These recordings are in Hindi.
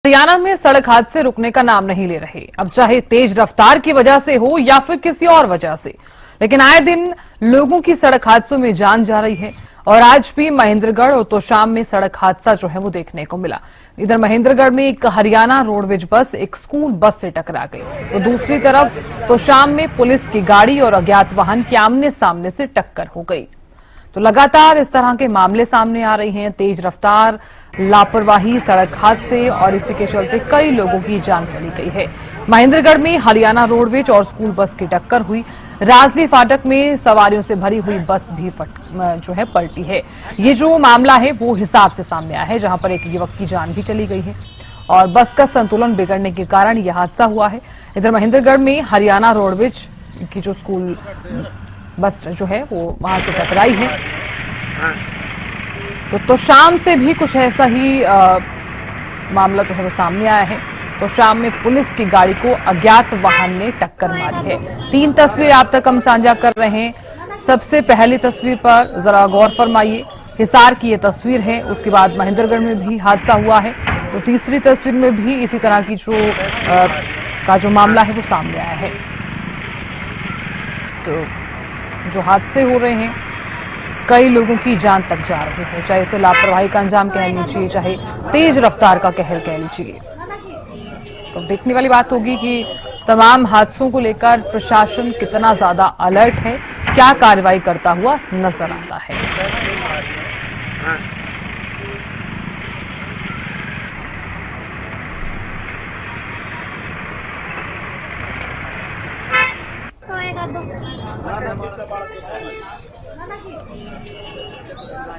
हरियाणा में सड़क हादसे रुकने का नाम नहीं ले रहे। अब चाहे तेज रफ्तार की वजह से हो या फिर किसी और वजह से, लेकिन आए दिन लोगों की सड़क हादसों में जान जा रही है। और आज भी महेंद्रगढ़ और तोशाम में सड़क हादसा जो है वो देखने को मिला। इधर महेंद्रगढ़ में एक हरियाणा रोडवेज बस एक स्कूल बस से टकरा गई, तो दूसरी तरफ तोशाम में पुलिस की गाड़ी और अज्ञात वाहन की आमने सामने से टक्कर हो गई। तो लगातार इस तरह के मामले सामने आ रहे हैं। तेज रफ्तार, लापरवाही, सड़क हादसे और इसी के चलते कई लोगों की जान चली गई है। महेंद्रगढ़ में हरियाणा रोडवेज और स्कूल बस की टक्कर हुई। राजली फाटक में सवारियों से भरी हुई बस भी जो है पलटी है। ये जो मामला है वो हिसार से सामने आया है, जहां पर एक युवक की जान भी चली गई है और बस का संतुलन बिगड़ने के कारण यह हादसा हुआ है। इधर महेंद्रगढ़ में हरियाणा रोडवेज की जो स्कूल बस जो है वो वहां से टकराई है। तो शाम से भी कुछ ऐसा ही मामला जो है वो सामने आया है। तो शाम में पुलिस की गाड़ी को अज्ञात वाहन ने टक्कर मारी है। 3 तस्वीरें आप तक हम साझा कर रहे हैं। सबसे पहली तस्वीर पर जरा गौर फरमाइए। हिसार की ये तस्वीर है, उसके बाद महेंद्रगढ़ में भी हादसा हुआ है। तो तीसरी तस्वीर में भी इसी तरह की जो मामला है वो सामने आया है। तो जो हादसे हो रहे हैं, कई लोगों की जान तक जा रही है, चाहे इसे लापरवाही का अंजाम कह लीजिए, चाहे तेज रफ्तार का कहर कह लीजिए। तो देखने वाली बात होगी कि तमाम हादसों को लेकर प्रशासन कितना ज्यादा अलर्ट है, क्या कार्रवाई करता हुआ नजर आता है।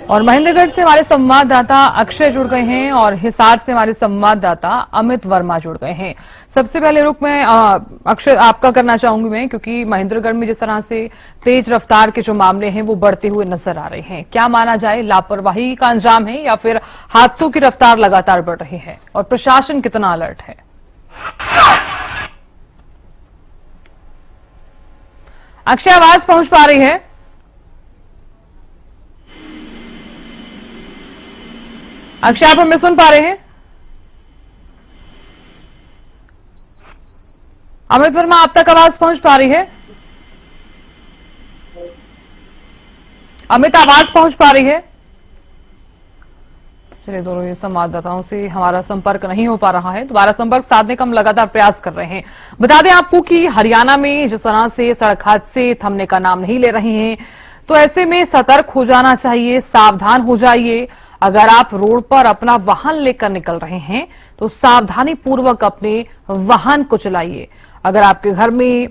और महेंद्रगढ़ से हमारे संवाददाता अक्षय जुड़ गए हैं और हिसार से हमारे संवाददाता अमित वर्मा जुड़ गए हैं। सबसे पहले रुख मैं अक्षय आपका करना चाहूंगी मैं, क्योंकि महेंद्रगढ़ में जिस तरह से तेज रफ्तार के जो मामले हैं वो बढ़ते हुए नजर आ रहे हैं, क्या माना जाए, लापरवाही का अंजाम है या फिर हादसों की रफ्तार लगातार बढ़ रही है और प्रशासन कितना अलर्ट है? अक्षय, आवाज पहुंच पा रही है? अक्षय, आप हमें सुन पा रहे हैं? अमित वर्मा, आप तक आवाज पहुंच पा रही है? अमित, आवाज पहुंच पा रही है? चलिए, दोनों ये संवाददाताओं से हमारा संपर्क नहीं हो पा रहा है। दोबारा संपर्क साधने का हम लगातार प्रयास कर रहे हैं। बता दें आपको कि हरियाणा में जिस तरह से सड़क हादसे थमने का नाम नहीं ले रहे हैं, तो ऐसे में सतर्क हो जाना चाहिए, सावधान हो जाइए। अगर आप रोड पर अपना वाहन लेकर निकल रहे हैं तो सावधानी पूर्वक अपने वाहन को चलाइए। अगर आपके घर में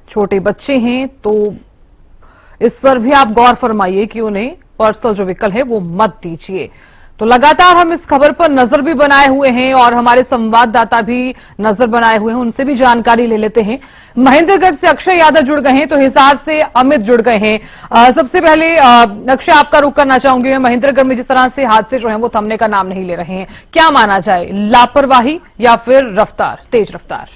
छोटे बच्चे हैं तो इस पर भी आप गौर फरमाइए कि उन्हें पर्सनल जो व्हीकल है वो मत दीजिए। तो लगातार हम इस खबर पर नजर भी बनाए हुए हैं और हमारे संवाददाता भी नजर बनाए हुए हैं, उनसे भी जानकारी ले लेते हैं। महेंद्रगढ़ से अक्षय यादव जुड़ गए हैं, तो हिसार से अमित जुड़ गए हैं। सबसे पहले अक्षय, आपका रुख करना चाहूंगी मैं। महेंद्रगढ़ में जिस तरह से हादसे जो हैं वो थमने का नाम नहीं ले रहे हैं, क्या माना जाए, लापरवाही या फिर रफ्तार, तेज रफ्तार?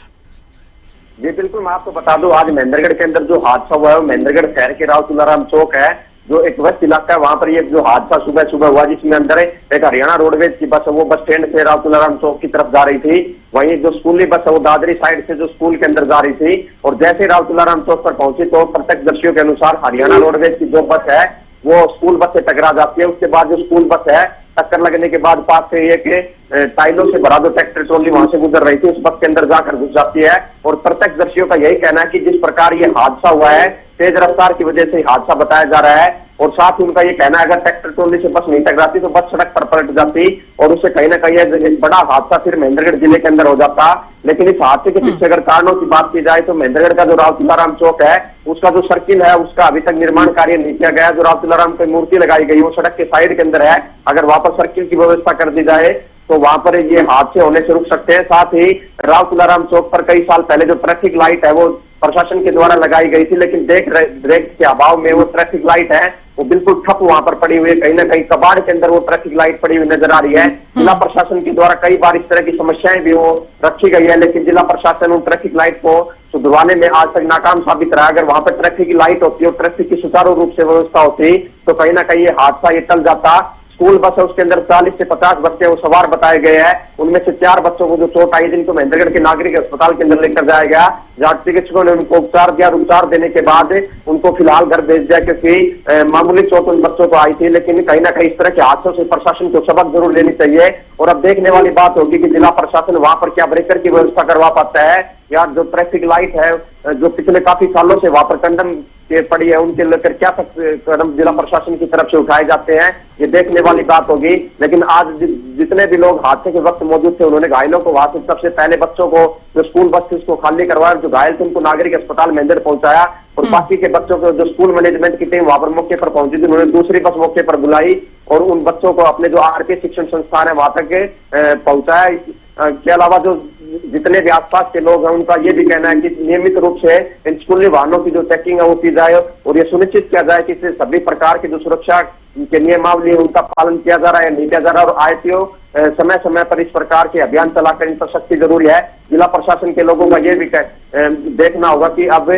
जी बिल्कुल, मैं आपको बता दूं, आज महेंद्रगढ़ के अंदर जो हादसा हुआ है वो महेंद्रगढ़ शहर के राव तुलाराम चौक है, जो एक वस्त इलाका है, वहां पर ये जो हादसा सुबह सुबह हुआ, जिसमें अंदर एक हरियाणा रोडवेज की बस है वो बस स्टैंड से राव तुलाराम चौक की तरफ जा रही थी। वहीं जो स्कूली बस है वो दादरी साइड से जो स्कूल के अंदर जा रही थी और जैसे राव तुलाराम चौक पर पहुंची तो प्रत्यक्षदर्शियों के अनुसार हरियाणा रोडवेज की जो बस है वो स्कूल बस से टकरा जाती है। उसके बाद जो स्कूल बस है, टक्कर लगने के बाद पास से एक टाइलों से भरा जो ट्रैक्टर ट्रॉली वहां से गुजर रही थी, उस बस के अंदर जाकर घुस जाती है। और प्रत्यक्षदर्शियों का यही कहना है कि जिस प्रकार ये हादसा हुआ है, तेज रफ्तार की वजह से हादसा बताया जा रहा है। और साथ ही उनका ये कहना है अगर ट्रैक्टर ट्रॉली से बस नहीं टकराती तो बस सड़क पर पलट जाती और उससे कहीं ना कहीं एक बड़ा हादसा फिर महेंद्रगढ़ जिले के अंदर हो जाता। लेकिन इस हादसे के पीछे अगर कारणों की बात की जाए तो महेंद्रगढ़ का जो राव तुलाराम चौक है उसका जो सर्किल है उसका अभी तक निर्माण कार्य नहीं किया गया। जो राव तुलाराम की मूर्ति लगाई गई वो सड़क के साइड के अंदर है, अगर वहां पर सर्किल की व्यवस्था कर दी जाए तो वहां पर ये हादसे होने से रुक सकते हैं। साथ ही राव तुलाराम चौक पर कई साल पहले जो ट्रैफिक लाइट है वो प्रशासन के द्वारा लगाई गई थी, लेकिन देख के अभाव में वो ट्रैफिक लाइट है वो बिल्कुल ठप वहां पर पड़ी हुई है। कहीं ना कहीं कबाड़ के अंदर वो ट्रैफिक लाइट पड़ी हुई नजर आ रही है। जिला प्रशासन के द्वारा कई बार इस तरह की समस्याएं भी वो रखी गई है, लेकिन जिला प्रशासन उन ट्रैफिक लाइट को सुधरवाने में आज तक नाकाम साबित रहा। अगर वहां पर ट्रैफिक की लाइट होती और ट्रैफिक की सुचारू रूप से व्यवस्था होती तो कहीं ना कहीं ये हादसा ये टल जाता। स्कूल बस है, उसके अंदर 40 से 50 बच्चे वो सवार बताए गए हैं। उनमें से 4 बच्चों को जो चोट आई जिनको महेंद्रगढ़ के नागरिक अस्पताल के अंदर लेकर जाया गया, जहां चिकित्सकों ने उनको उपचार दिया। उपचार देने के बाद उनको फिलहाल घर भेज दिया, क्योंकि मामूली चोट उन बच्चों को आई थी। लेकिन कहीं ना कहीं इस तरह के हादसों से प्रशासन को सबक जरूर लेनी चाहिए। और अब देखने वाली बात होगी कि जिला प्रशासन वहां पर क्या ब्रेकर की व्यवस्था करवा पाता है, या जो ट्रैफिक लाइट है जो पिछले काफी सालों से वहां पर कंडम के पड़ी है, उनके लेकर क्या तक कदम जिला प्रशासन की तरफ से उठाए जाते हैं, ये देखने वाली बात होगी। लेकिन आज जितने भी लोग हादसे के वक्त मौजूद थे, उन्होंने घायलों को वहां से सबसे पहले बच्चों को जो स्कूल बस थी उसको खाली करवाया, जो घायल थे उनको नागरिक अस्पताल महेंद्र पहुंचाया। और बाकी के बच्चों को जो स्कूल मैनेजमेंट की टीम वहां पर मौके पर पहुंची थी, उन्होंने दूसरी बस मौके पर बुलाई और उन बच्चों को अपने जो आरपी शिक्षण संस्थान है वहां तक पहुंचाया। के अलावा जो जितने भी आसपास के लोग हैं उनका ये भी कहना है कि नियमित रूप से इन स्कूली वाहनों की जो चेकिंग है वो की जाए और ये सुनिश्चित किया जाए कि सभी प्रकार की जो सुरक्षा के नियमावली है उनका पालन किया जा रहा है या नहीं किया जा रहा है। और आईटीओ समय समय पर इस प्रकार के अभियान चलाकर इन पर सख्ती जरूरी है। जिला प्रशासन के लोगों का ये भी देखना होगा कि अब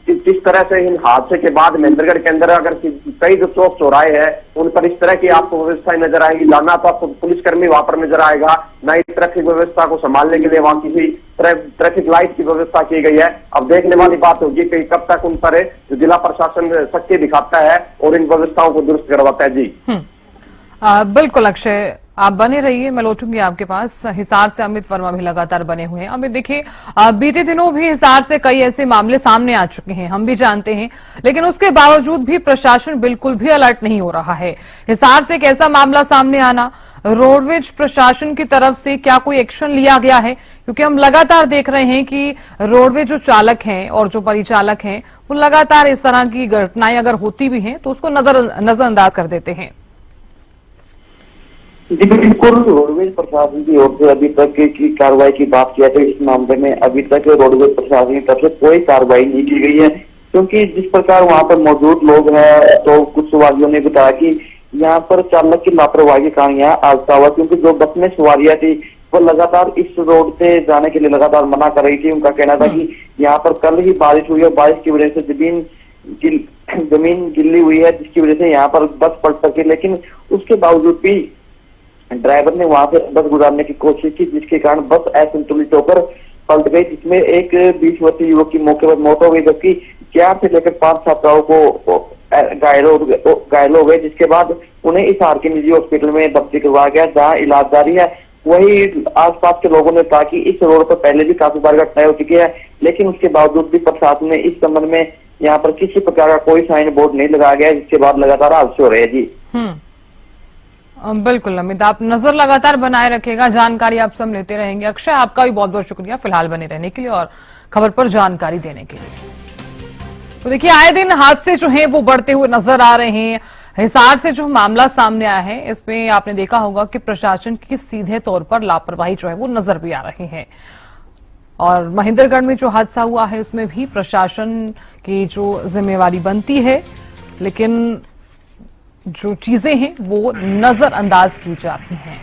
किस तरह से इन हादसे के बाद महेंद्रगढ़ के अंदर अगर कई जो चौक चौराहे हैं उन पर इस तरह की आपको व्यवस्थाएं नजर आएगी। ना तो आपको पुलिसकर्मी वहां पर नजर आएगा, ना ही ट्रैफिक व्यवस्था को संभालने के लिए वहां किसी ट्रैफिक लाइट की व्यवस्था की गई है। अब देखने वाली बात होगी कि कब तक उन पर जिला प्रशासन सख्ती दिखाता है और इन व्यवस्थाओं को दुरुस्त करवाता है। जी बिल्कुल अक्षय, आप बने रहिए, मैं लौटूंगी आपके पास। हिसार से अमित वर्मा भी लगातार बने हुए हैं। अमित देखिए, बीते दिनों भी हिसार से कई ऐसे मामले सामने आ चुके हैं, हम भी जानते हैं, लेकिन उसके बावजूद भी प्रशासन बिल्कुल भी अलर्ट नहीं हो रहा है। हिसार से एक ऐसा मामला सामने आना, रोडवेज प्रशासन की तरफ से क्या कोई एक्शन लिया गया है? क्योंकि हम लगातार देख रहे हैं कि रोडवेज जो चालक हैं और जो परिचालक हैं वो लगातार इस तरह की घटनाएं अगर होती भी हैं तो उसको नजरअंदाज कर देते हैं। जी बिल्कुल, रोडवेज प्रशासन की ओर से अभी तक की कार्रवाई की बात किया तो इस मामले में अभी तक रोडवेज प्रशासन की तरफ से कोई कार्रवाई नहीं की गई है। क्योंकि जिस प्रकार वहां पर मौजूद लोग हैं तो कुछ सवारियों ने बताया कि यहाँ पर चालक की लापरवाही के कारण यहाँ हादसा हुआ, क्योंकि जो बस में सवारियां थी वो लगातार इस रोड से जाने के लिए लगातार मना कर रही थी। उनका कहना था कि यहाँ पर कल ही बारिश हुई और बारिश की वजह से जमीन गिल्ली हुई है, जिसकी वजह से यहाँ पर बस पलट सकी। लेकिन उसके बावजूद भी ड्राइवर ने वहां से बस गुजारने की कोशिश की, जिसके कारण बस असंतुलित होकर पलट गई, जिसमें एक 20 वर्षीय युवक की मौके पर मौत हो गई, जबकि 4 से लेकर 5 छात्राओं को घायल हो गए, जिसके बाद उन्हें हिसार के निजी हॉस्पिटल में भर्ती करवाया गया, जहां इलाज जारी है। वही आसपास के लोगों ने कहा कि इस रोड पर पहले भी काफी बार घटनाएं हो चुकी है, लेकिन उसके बावजूद भी प्रशासन ने इस संबंध में यहाँ पर किसी प्रकार का कोई साइन बोर्ड नहीं लगाया गया, जिसके बाद लगातार हादसे हो रहे हैं। जी बिल्कुल अमित, आप नजर लगातार बनाए रखेगा, जानकारी आप सब लेते रहेंगे। अक्षय, आपका भी बहुत बहुत शुक्रिया फिलहाल बने रहने के लिए और खबर पर जानकारी देने के लिए। तो देखिए, आए दिन हादसे जो हैं वो बढ़ते हुए नजर आ रहे हैं। हिसार से जो मामला सामने आया है इसमें आपने देखा होगा कि प्रशासन की सीधे तौर पर लापरवाही जो है वो नजर भी आ रही है। और महेंद्रगढ़ में जो हादसा हुआ है उसमें भी प्रशासन की जो जिम्मेवारी बनती है, लेकिन जो चीजें हैं वो नजरअंदाज की जा रही हैं।